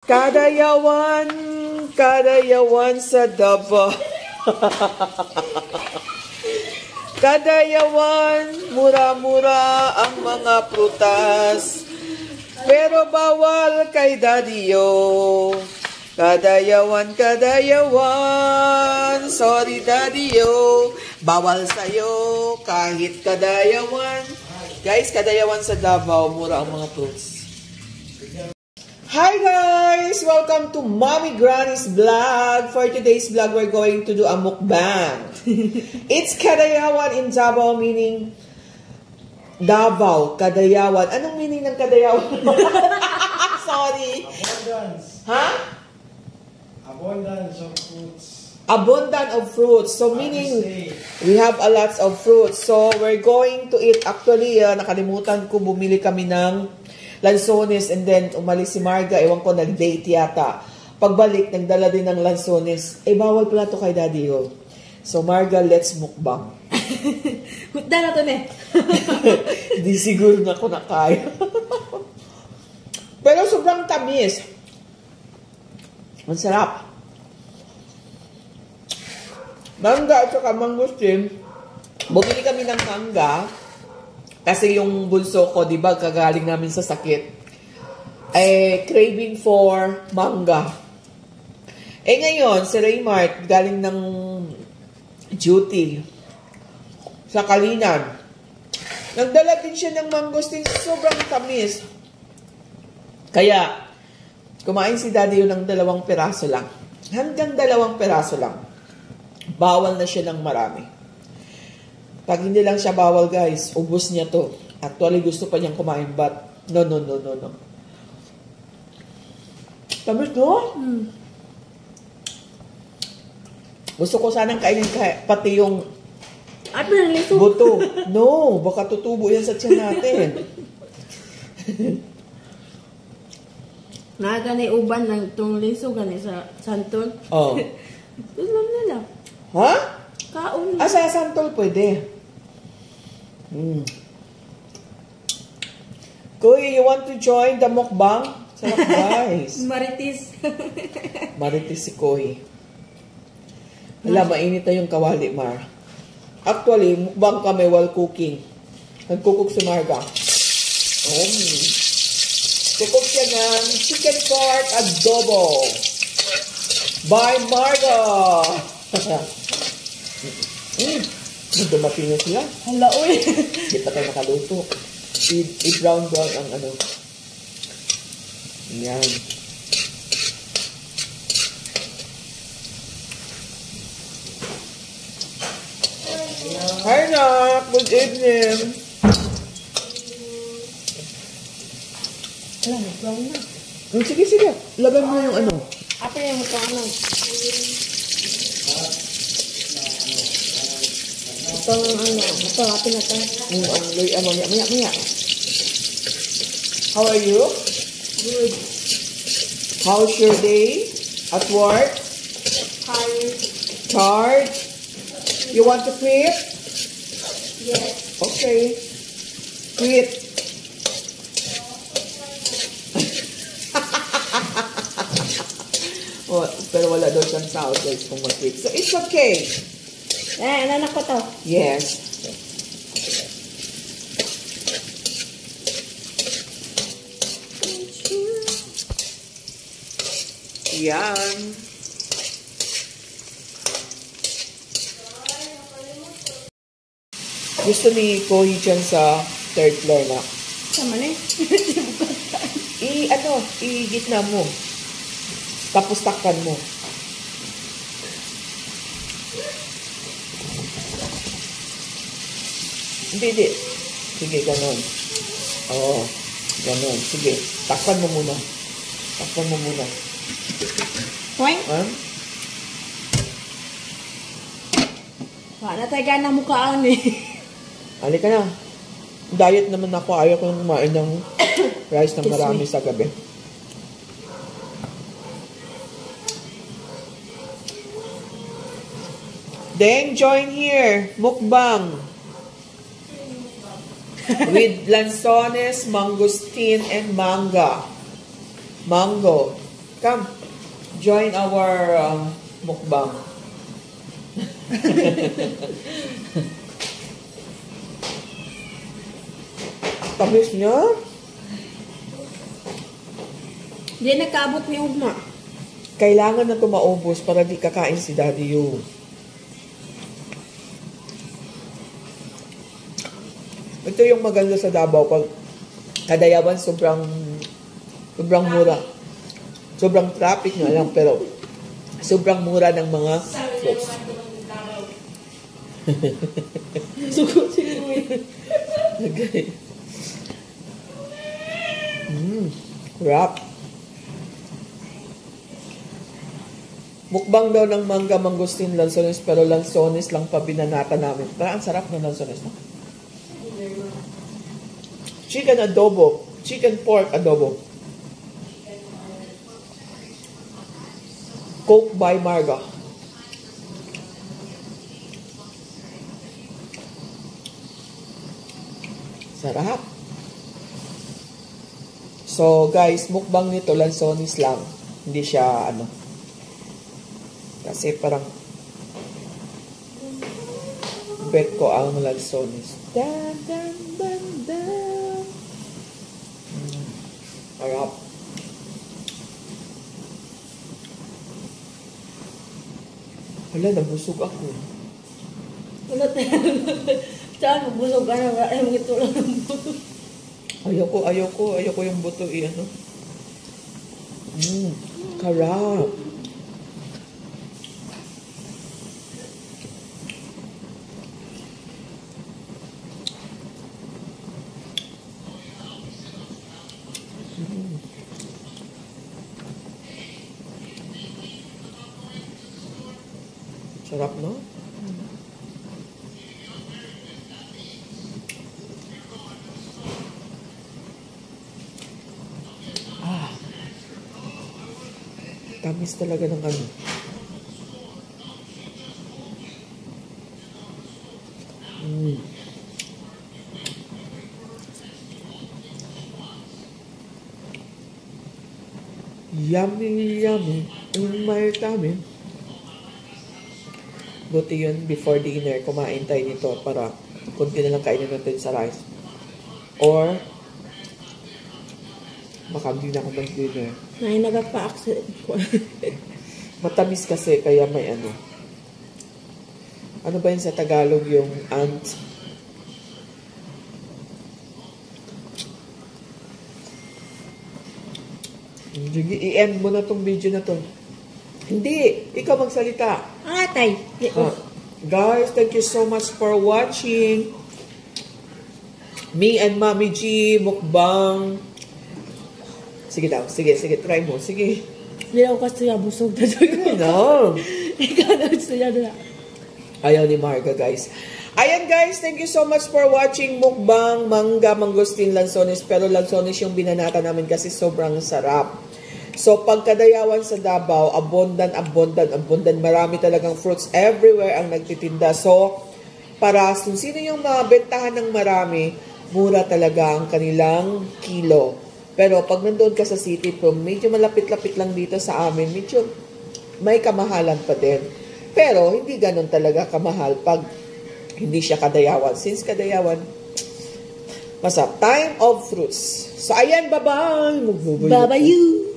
Kadayawan, kadayawan sa Davao. Kadayawan, mura-mura ang mga prutas, pero bawal kay Daddy-o. Kadayawan, kadayawan, sorry Daddy-o, bawal sa'yo kahit kadayawan. Guys, kadayawan sa Davao, mura ang mga fruits. Hi guys! Welcome to Mommy Granny's vlog. For today's vlog, we're going to do a mukbang. It's Kadayawan in Davao, meaning Davao, Kadayawan. Anong meaning ng Kadayawan? Sorry. Abundance. Ha? Abundance of fruits. Abundant of fruits. So meaning, we have a lot of fruits. So we're going to eat. Actually, nakalimutan ko, bumili kami ng lansones and then umalis si Marga. Ewan ko, nag-date yata. Pagbalik, nagdala din ng lansones. Eh, bawal pala to kay Daddy o. So Marga, let's mukbang. Hutda na to ne. Hindi siguro na ako nakaya. Pero sobrang tamis. Ang sarap. Mangga at saka mangustin. Bumili kami ng mangga. Kasi yung bunso ko, di ba, kagaling namin sa sakit. Eh, craving for mangga. Eh ngayon, si Raymart, galing ng duty sa Kalinan. Nagdala din siya ng mangosteen, sobrang tamis. Kaya, kumain si Daddy yun ng 2 piraso lang. Hanggang 2 piraso lang. Bawal na siya ng marami. Pag hindi lang siya bawal, guys, ubos niya to. Actually, gusto pa niyang kumain, but no. Tamis, no? Gusto ko sanang kainin pati yung buto. No, baka tutubo yan sa tiyan natin. Gani uban ng itong liso, gani sa santol. Oh. Alam nila. Ha? Kaon. Sa santol pwede. Kuya, you want to join the mukbang? Sarap, guys. Maritis. Maritis si Koy. Wala, mainit na yung kawali, Mar. Actually, mukbang kami while cooking. Nagkukok si Marga. Kukok siya ng chicken pork adobo by Marga. Dumating na sila. Hala, uy. Hindi pa tayo nakaluto. I-brown ang ano. Yan. Hi, Nak. Good evening. Hala, brown na. Sige. Laban mo yung ano. Apa yung ito ano? Itong ano, ito, atin na ito. Maya. How are you? Good. How's your day at work? Tired? You want to quit? Yes. Okay. Quit. Oh, pero wala daw siyang sahod guys kung mag-quit. So it's okay. Anak ko to. Yes. Yan. Gusto ni Kohi dyan sa 3rd floor na. Sama na eh. I-gitna mo. Tapos takpan mo. Hindi. Sige, ganon. Oo. Ganon. Sige. Takpan mo muna. Poing? Ha? Wala tayo ganang mukhaan eh. Halika na. Diet naman ako. Ayaw ko kumain ng rice ng marami sa gabi. Then, join here. Mukbang. With lansones, mangosteen, and mango. Come, join our mukbang. Tamis niya. Hindi nagkaabot ni Ugma. Kailangan na ito maubos para di kakain si Daddy Yu. Ito yung maganda sa Davao. Pag Kadayawan, sobrang mura. Sobrang traffic nga lang, pero sobrang mura ng mga fruits. Sugo siguro. Okay. Wrap. Mukbang daw ng mangga, mangustin, lansones, pero lansones lang pa binanata namin. Parang ang sarap ng lansones, no? Chicken adobo. Chicken pork adobo. Coke by Marga. Sarap. So, guys, mukbang nito, lansones lang. Hindi siya, kasi parang bet ko ang lansones. Dan, dan, dan, dan. Sarap. Wala, nabusog ako. Ulat na yan. Saan mabusog ka na? Ayaw ito lang ang buto. Ayoko yung buto Karap. Sarap, no? Tamis talaga ng Yummy, yummy in my tummy. Buti yun, before dinner, kumain tayo nito para kunti na lang kainin natin sa rice. Or, baka hindi na ako mag-dinner. Ay, nagpa-accident ko. Matamis kasi, kaya may Ano ba yun sa Tagalog yung ant? I-end mo na tong video na to. Hindi, ikaw magsalita. Atay. Guys, thank you so much for watching. Me and Mommy G, mukbang. Sige daw, sige, try mo, sige. Hindi ako kasi busog na doon. No. Ikaw na gusto niya na. Ayaw ni Marga, guys. Ayan, guys, thank you so much for watching mukbang, mangga, mangustin, lansones. Pero lansones yung binanata namin kasi sobrang sarap. So, pagkadayawan sa Davao, abundant. Marami talagang fruits everywhere ang nagtitinda. So, para kung sino yung mabentahan ng marami, mura talaga ang kanilang kilo. Pero pag nandoon ka sa city, medyo malapit-lapit lang dito sa amin, medyo may kamahalan pa din. Pero, hindi ganun talaga kamahal pag hindi siya kadayawan. Since kadayawan, masarap. Time of fruits. So, ayan, bye-bye! Bye-bye you!